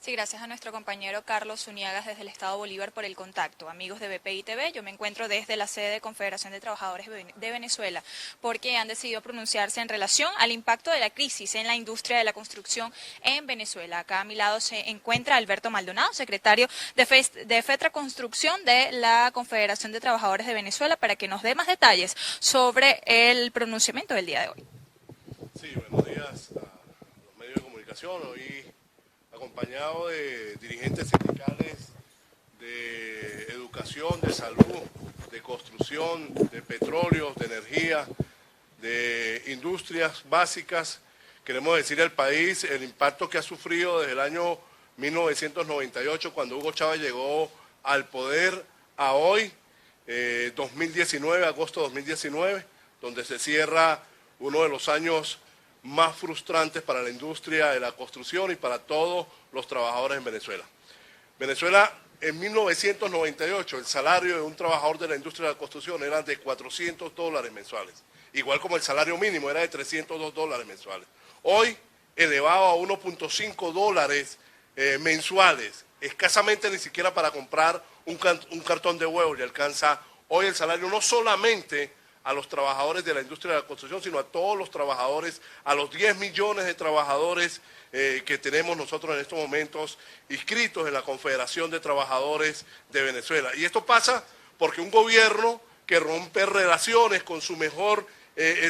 Sí, gracias a nuestro compañero Carlos Zuniagas desde el Estado Bolívar por el contacto. Amigos de BPI TV, yo me encuentro desde la sede de Confederación de Trabajadores de Venezuela porque han decidido pronunciarse en relación al impacto de la crisis en la industria de la construcción en Venezuela. Acá a mi lado se encuentra Alberto Maldonado, secretario de FETRA Construcción de la Confederación de Trabajadores de Venezuela, para que nos dé más detalles sobre el pronunciamiento del día de hoy. Sí, buenos días a los medios de comunicación. Hoy acompañado de dirigentes sindicales de educación, de salud, de construcción, de petróleos, de energía, de industrias básicas. Queremos decir al país el impacto que ha sufrido desde el año 1998, cuando Hugo Chávez llegó al poder, a hoy, 2019, agosto de 2019, donde se cierra uno de los años más frustrantes para la industria de la construcción y para todos los trabajadores en Venezuela. Venezuela, en 1998, el salario de un trabajador de la industria de la construcción era de $400 mensuales, igual como el salario mínimo era de $302 mensuales. Hoy, elevado a $1.5 mensuales, escasamente ni siquiera para comprar un cartón de huevo le alcanza hoy el salario, no solamente a los trabajadores de la industria de la construcción, sino a todos los trabajadores, a los 10 millones de trabajadores que tenemos nosotros en estos momentos inscritos en la Confederación de Trabajadores de Venezuela. Y esto pasa porque un gobierno que rompe relaciones con su mejor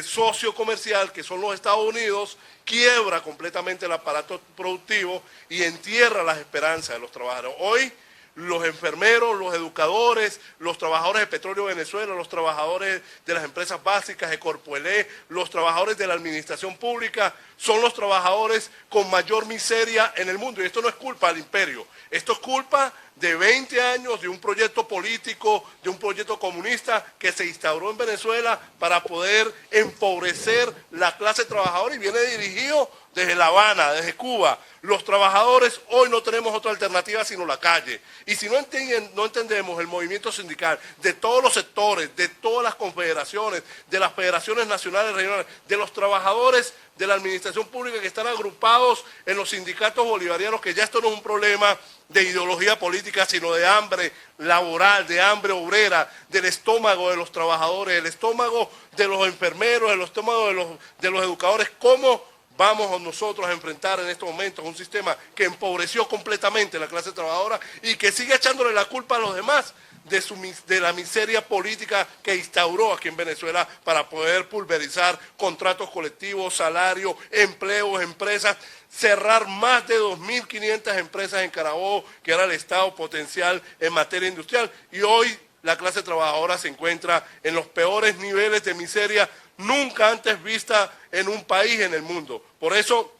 socio comercial, que son los Estados Unidos, quiebra completamente el aparato productivo y entierra las esperanzas de los trabajadores. Hoy, los enfermeros, los educadores, los trabajadores de Petróleo Venezuela, los trabajadores de las empresas básicas, de Corpoelé, los trabajadores de la administración pública, son los trabajadores con mayor miseria en el mundo. Y esto no es culpa del imperio, esto es culpa de 20 años de un proyecto político, de un proyecto comunista que se instauró en Venezuela para poder empobrecer la clase trabajadora y viene dirigido desde La Habana, desde Cuba. Los trabajadores hoy no tenemos otra alternativa sino la calle. Y si no entendemos el movimiento sindical de todos los sectores, de todas las confederaciones, de las federaciones nacionales y regionales, de los trabajadores de la administración pública que están agrupados en los sindicatos bolivarianos, que ya esto no es un problema de ideología política, sino de hambre laboral, de hambre obrera, del estómago de los trabajadores, del estómago de los enfermeros, del estómago de los educadores. ¿Cómo vamos nosotros a enfrentar en estos momentos un sistema que empobreció completamente la clase trabajadora y que sigue echándole la culpa a los demás de la miseria política que instauró aquí en Venezuela para poder pulverizar contratos colectivos, salarios, empleos, empresas, cerrar más de 2.500 empresas en Carabobo, que era el estado potencial en materia industrial? Y hoy la clase trabajadora se encuentra en los peores niveles de miseria nunca antes vista en un país en el mundo. Por eso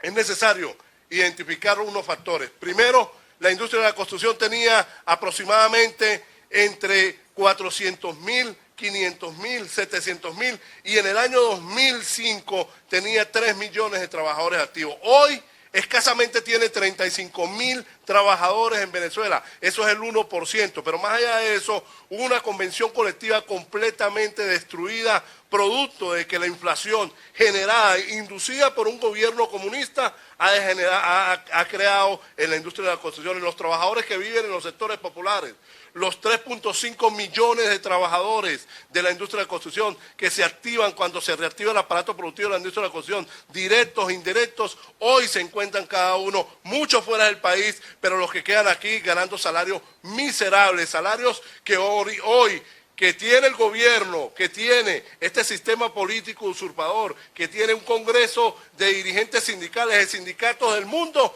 es necesario identificar unos factores. Primero, la industria de la construcción tenía aproximadamente entre 400.000, 500.000, 700.000 y en el año 2005 tenía 3 millones de trabajadores activos. Hoy escasamente tiene 35.000 trabajadores en Venezuela, eso es el 1%, pero más allá de eso, una convención colectiva completamente destruida, producto de que la inflación generada, inducida por un gobierno comunista, ha creado en la industria de la construcción, en los trabajadores que viven en los sectores populares, los 3.5 millones de trabajadores de la industria de la construcción que se activan cuando se reactiva el aparato productivo de la industria de la construcción, directos e indirectos, hoy se encuentran cada uno mucho fuera del país, pero los que quedan aquí ganando salarios miserables, salarios que hoy que tiene el gobierno, que tiene este sistema político usurpador, que tiene un congreso de dirigentes sindicales, de sindicatos del mundo,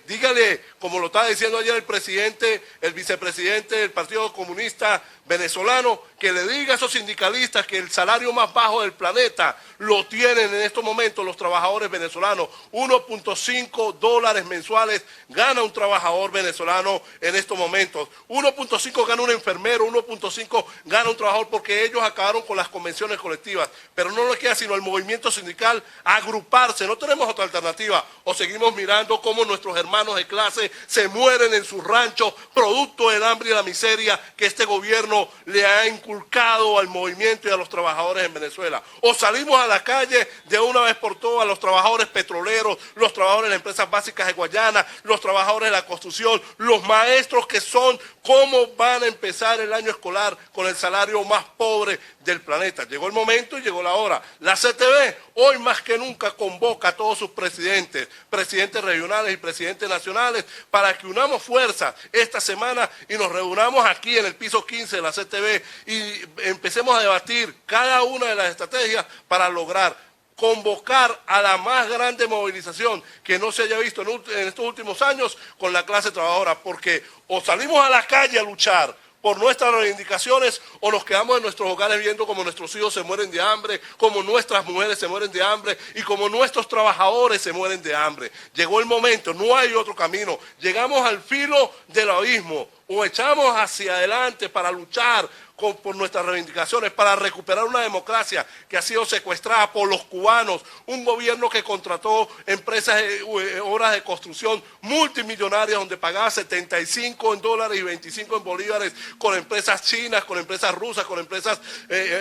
dígale, como lo estaba diciendo ayer el presidente, el vicepresidente del Partido Comunista Venezolano, que le diga a esos sindicalistas que el salario más bajo del planeta lo tienen en estos momentos los trabajadores venezolanos. $1.5 mensuales gana un trabajador venezolano en estos momentos. 1.5 gana un enfermero, 1.5 gana un trabajador, porque ellos acabaron con las convenciones colectivas. Pero no le queda sino el movimiento sindical agruparse. No tenemos otra alternativa. O seguimos mirando cómo nuestros hermanos de clase se mueren en sus ranchos, producto del hambre y la miseria que este gobierno le ha inculcado al movimiento y a los trabajadores en Venezuela. O salimos a la calle de una vez por todas, los trabajadores petroleros, los trabajadores de las empresas básicas de Guayana, los trabajadores de la construcción, los maestros que son, ¿cómo van a empezar el año escolar con el salario más pobre del planeta? Llegó el momento y llegó la hora. La CTV hoy más que nunca convoca a todos sus presidentes regionales y presidentes nacionales para que unamos fuerzas esta semana y nos reunamos aquí en el piso 15 de la CTV y empecemos a debatir cada una de las estrategias para lograr convocar a la más grande movilización que no se haya visto en estos últimos años con la clase trabajadora, porque o salimos a la calle a luchar por nuestras reivindicaciones o nos quedamos en nuestros hogares viendo como nuestros hijos se mueren de hambre, como nuestras mujeres se mueren de hambre y como nuestros trabajadores se mueren de hambre. Llegó el momento, no hay otro camino, llegamos al filo del abismo, o echamos hacia adelante para luchar por nuestras reivindicaciones, para recuperar una democracia que ha sido secuestrada por los cubanos, un gobierno que contrató empresas, obras de construcción multimillonarias donde pagaba 75 en dólares y 25 en bolívares, con empresas chinas, con empresas rusas, con empresas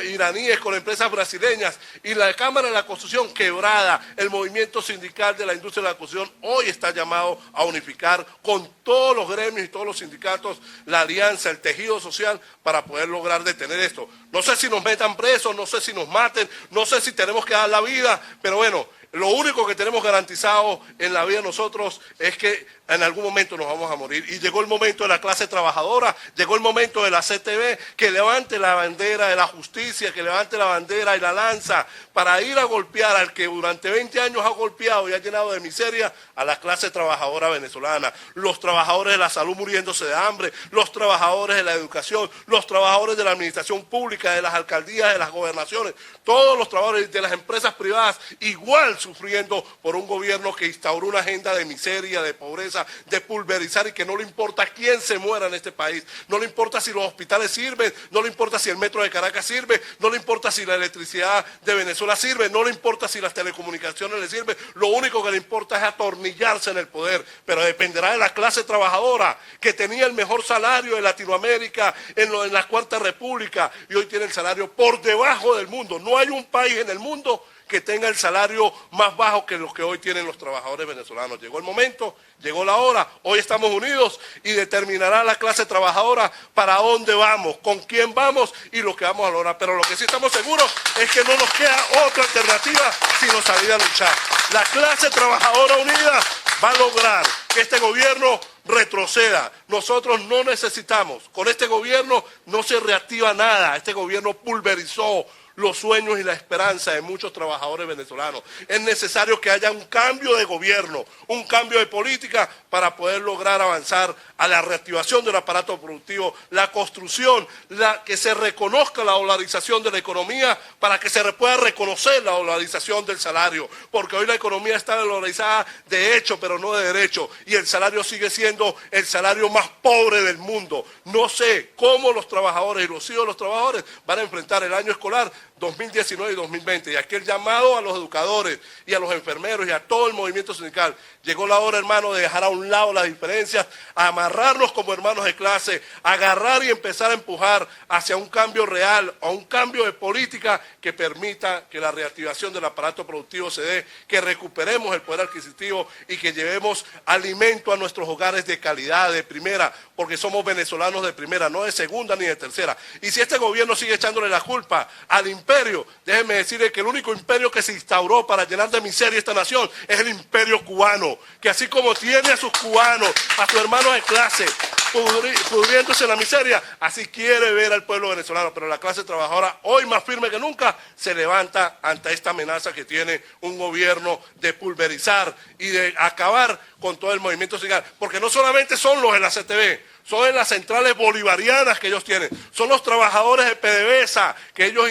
iraníes, con empresas brasileñas, y la Cámara de la Construcción quebrada. El movimiento sindical de la industria de la construcción hoy está llamado a unificar con todos los gremios y todos los sindicatos la alianza, el tejido social para poder lograr detener esto. No sé si nos metan presos, no sé si nos maten, no sé si tenemos que dar la vida, pero bueno, lo único que tenemos garantizado en la vida nosotros es que en algún momento nos vamos a morir. Y llegó el momento de la clase trabajadora, llegó el momento de la CTV que levante la bandera de la justicia, que levante la bandera y la lanza para ir a golpear al que durante 20 años ha golpeado y ha llenado de miseria a la clase trabajadora venezolana. Los trabajadores de la salud muriéndose de hambre, los trabajadores de la educación, los trabajadores de la administración pública, de las alcaldías, de las gobernaciones, todos los trabajadores de las empresas privadas igual sufriendo por un gobierno que instauró una agenda de miseria, de pobreza, de pulverizar y que no le importa quién se muera en este país, no le importa si los hospitales sirven, no le importa si el metro de Caracas sirve, no le importa si la electricidad de Venezuela sirve, no le importa si las telecomunicaciones le sirven, lo único que le importa es atornillarse en el poder, pero dependerá de la clase trabajadora que tenía el mejor salario de Latinoamérica en la Cuarta República y hoy tiene el salario por debajo del mundo. No hay un país en el mundo que tenga el salario más bajo que los que hoy tienen los trabajadores venezolanos. Llegó el momento, llegó la hora, hoy estamos unidos y determinará la clase trabajadora para dónde vamos, con quién vamos y lo que vamos a lograr. Pero lo que sí estamos seguros es que no nos queda otra alternativa sino salir a luchar. La clase trabajadora unida va a lograr que este gobierno retroceda. Nosotros no necesitamos, con este gobierno no se reactiva nada, este gobierno pulverizó los sueños y la esperanza de muchos trabajadores venezolanos. Es necesario que haya un cambio de gobierno, un cambio de política para poder lograr avanzar a la reactivación del aparato productivo, la construcción, que se reconozca la dolarización de la economía para que se pueda reconocer la dolarización del salario, porque hoy la economía está dolarizada de hecho, pero no de derecho, y el salario sigue siendo el salario más pobre del mundo. No sé cómo los trabajadores y los hijos de los trabajadores van a enfrentar el año escolar 2019 y 2020. Y aquí el llamado a los educadores y a los enfermeros y a todo el movimiento sindical. Llegó la hora, hermano, de dejar a un lado las diferencias, amarrarnos como hermanos de clase, agarrar y empezar a empujar hacia un cambio real, a un cambio de política que permita que la reactivación del aparato productivo se dé, que recuperemos el poder adquisitivo y que llevemos alimento a nuestros hogares de calidad, de primera, porque somos venezolanos de primera, no de segunda ni de tercera. Y si este gobierno sigue echándole la culpa al imperio, déjenme decirle que el único imperio que se instauró para llenar de miseria esta nación es el imperio cubano, que así como tiene a sus cubanos, a sus hermanos de clase, pudriéndose en la miseria, así quiere ver al pueblo venezolano. Pero la clase trabajadora, hoy más firme que nunca, se levanta ante esta amenaza que tiene un gobierno de pulverizar y de acabar con todo el movimiento sindical, porque no solamente son los de la CTV, son en las centrales bolivarianas que ellos tienen, son los trabajadores de PDVSA que ellos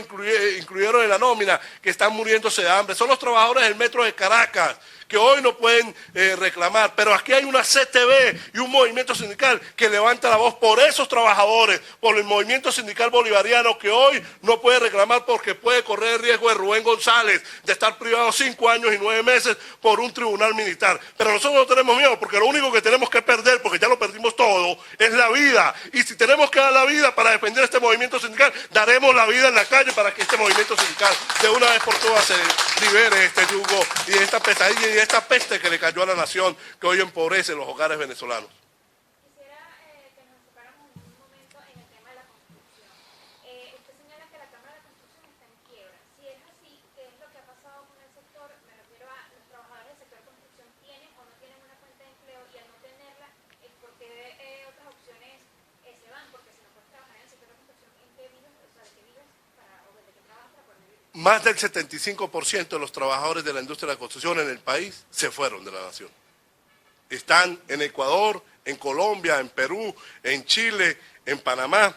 incluyeron en la nómina, que están muriéndose de hambre, son los trabajadores del metro de Caracas, que hoy no pueden reclamar, pero aquí hay una CTB y un movimiento sindical que levanta la voz por esos trabajadores, por el movimiento sindical bolivariano que hoy no puede reclamar porque puede correr el riesgo de Rubén González de estar privado 5 años y 9 meses por un tribunal militar. Pero nosotros no tenemos miedo porque lo único que tenemos que perder, porque ya lo perdimos todo, es la vida. Y si tenemos que dar la vida para defender este movimiento sindical, daremos la vida en la calle para que este movimiento sindical de una vez por todas se libere de este yugo y de esta pesadilla y de esta peste que le cayó a la nación, que hoy empobrece los hogares venezolanos. Quisiera que nos enfocáramos en un momento en el tema de la construcción. Usted señala que la Cámara de la Construcción está en quiebra. Si es así, ¿qué es lo que ha pasado con el sector? Me refiero a los trabajadores del sector de construcción tienen o no tienen una fuente de empleo, y al no tenerla, ¿por qué otras opciones se van? Porque si no puedes trabajar en el sector de construcción, ¿en qué vives? O sea, ¿de qué vives o de qué trabajas para poder vivir? Más del 75% de los trabajadores de la industria de la construcción en el país se fueron de la nación. Están en Ecuador, en Colombia, en Perú, en Chile, en Panamá.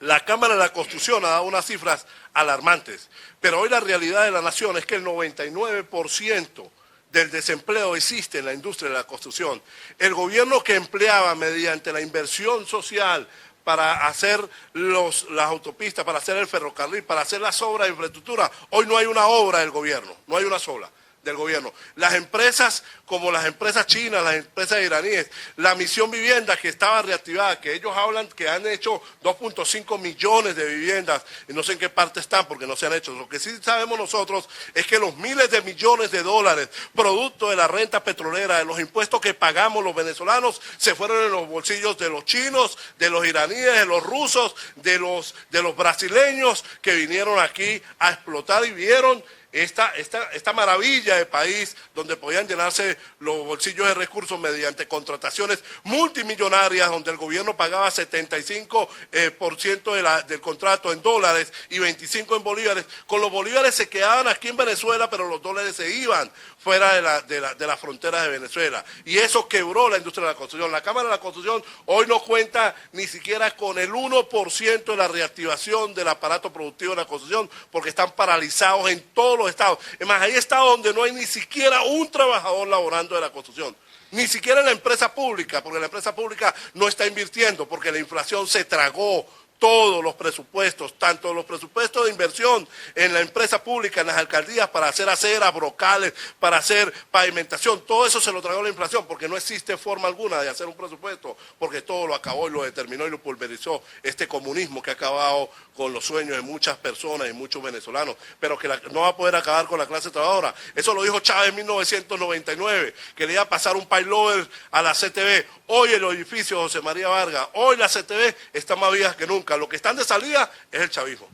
La Cámara de la Construcción ha dado unas cifras alarmantes, pero hoy la realidad de la nación es que el 99% del desempleo existe en la industria de la construcción. El gobierno que empleaba mediante la inversión social para hacer las autopistas, para hacer el ferrocarril, para hacer las obras de infraestructura, hoy no hay una obra del gobierno, no hay una sola del gobierno. Las empresas, como las empresas chinas, las empresas iraníes, la Misión Vivienda que estaba reactivada, que ellos hablan que han hecho 2.5 millones de viviendas, y no sé en qué parte están porque no se han hecho. Lo que sí sabemos nosotros es que los miles de millones de dólares, producto de la renta petrolera, de los impuestos que pagamos los venezolanos, se fueron en los bolsillos de los chinos, de los iraníes, de los rusos, de los brasileños que vinieron aquí a explotar y vieron esta maravilla de país donde podían llenarse los bolsillos de recursos mediante contrataciones multimillonarias, donde el gobierno pagaba 75% del contrato en dólares y 25% en bolívares. Con los bolívares se quedaban aquí en Venezuela, pero los dólares se iban fuera de la frontera de Venezuela. Y eso quebró la industria de la construcción. La Cámara de la Construcción hoy no cuenta ni siquiera con el 1% de la reactivación del aparato productivo de la construcción, porque están paralizados en todos los estados. Es más, hay estados donde no hay ni siquiera un trabajador laborando de la construcción. Ni siquiera en la empresa pública, porque la empresa pública no está invirtiendo, porque la inflación se tragó todos los presupuestos, tanto los presupuestos de inversión en la empresa pública, en las alcaldías, para hacer aceras, brocales, para hacer pavimentación, todo eso se lo tragó la inflación, porque no existe forma alguna de hacer un presupuesto, porque todo lo acabó y lo determinó y lo pulverizó este comunismo que ha acabado con los sueños de muchas personas y muchos venezolanos, pero que no va a poder acabar con la clase trabajadora. Eso lo dijo Chávez en 1999, que le iba a pasar un payloader a la CTV. Hoy el edificio José María Vargas, hoy la CTV está más vieja que nunca. Lo que están de salida es el chavismo.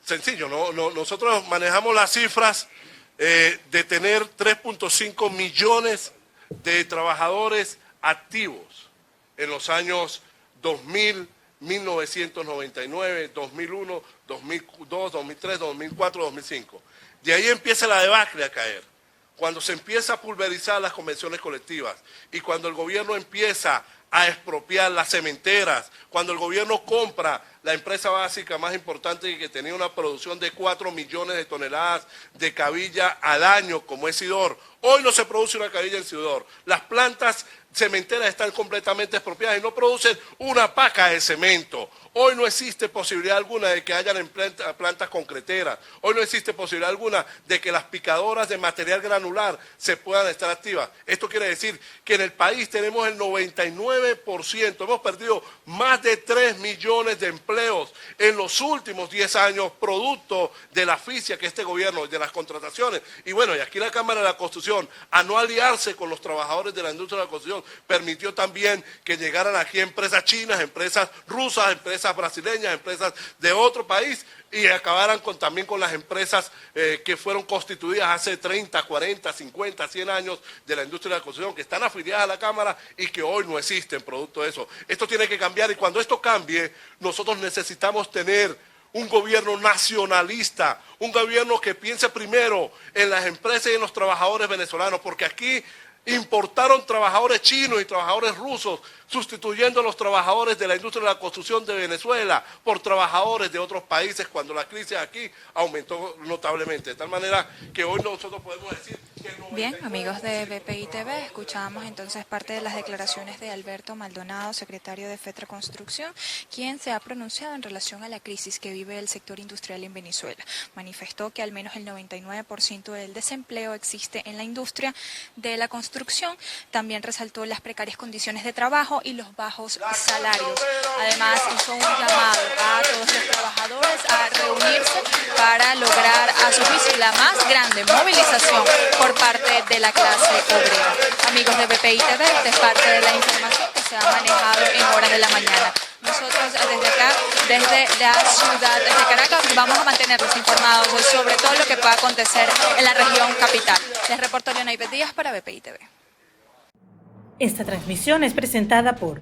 Sencillo, nosotros manejamos las cifras de tener 3.5 millones de trabajadores activos en los años 2000, 1999, 2001, 2002, 2003, 2004, 2005. De ahí empieza la debacle a caer. Cuando se empieza a pulverizar las convenciones colectivas y cuando el gobierno empieza a expropiar las cementeras, cuando el gobierno compra la empresa básica más importante que tenía una producción de 4 millones de toneladas de cabilla al año, como es Sidor. Hoy no se produce una cabilla en Sidor. Las plantas cementeras están completamente expropiadas y no producen una paca de cemento. Hoy no existe posibilidad alguna de que hayan plantas concreteras. Hoy no existe posibilidad alguna de que las picadoras de material granular se puedan estar activas. Esto quiere decir que en el país tenemos el 99%. Hemos perdido más de 3 millones de empleos en los últimos 10 años, producto de la asfixia que este gobierno, de las contrataciones. Y bueno, y aquí la Cámara de la Construcción, a no aliarse con los trabajadores de la industria de la construcción, permitió también que llegaran aquí empresas chinas, empresas rusas, empresas brasileñas, empresas de otro país, y acabaran también con las empresas que fueron constituidas hace 30, 40, 50, 100 años de la industria de la construcción, que están afiliadas a la Cámara y que hoy no existen producto de eso. Esto tiene que cambiar, y cuando esto cambie, nosotros necesitamos tener un gobierno nacionalista, un gobierno que piense primero en las empresas y en los trabajadores venezolanos, porque aquí importaron trabajadores chinos y trabajadores rusos, sustituyendo a los trabajadores de la industria de la construcción de Venezuela por trabajadores de otros países cuando la crisis aquí aumentó notablemente. De tal manera que hoy nosotros podemos decir que... Bien, amigos de BPI TV, escuchamos entonces parte de las declaraciones de Alberto Maldonado, secretario de FETRA Construcción, quien se ha pronunciado en relación a la crisis que vive el sector industrial en Venezuela. Manifestó que al menos el 99% del desempleo existe en la industria de la construcción. También resaltó las precarias condiciones de trabajo y los bajos salarios. Además, hizo un llamado a todos los trabajadores a reunirse para lograr a su juicio la más grande movilización por parte de la clase obrera. Amigos de BPI TV, esta es parte de la información que se ha manejado en horas de la mañana. Nosotros desde acá, desde la ciudad de Caracas, vamos a mantenerlos informados sobre todo lo que pueda acontecer en la región capital. Les reporto Leona Ipet Díaz para BPI TV. Esta transmisión es presentada por...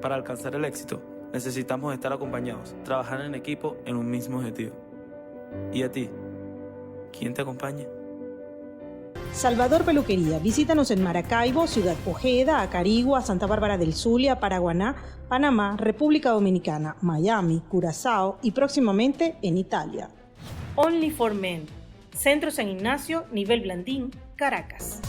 Para alcanzar el éxito, necesitamos estar acompañados, trabajar en equipo en un mismo objetivo. ¿Y a ti? ¿Quién te acompaña? Salvador Peluquería. Visítanos en Maracaibo, Ciudad Ojeda, Acarigua, Santa Bárbara del Zulia, Paraguaná, Panamá, República Dominicana, Miami, Curazao y próximamente en Italia. Only for Men. Centro San Ignacio, Nivel Blandín, Caracas.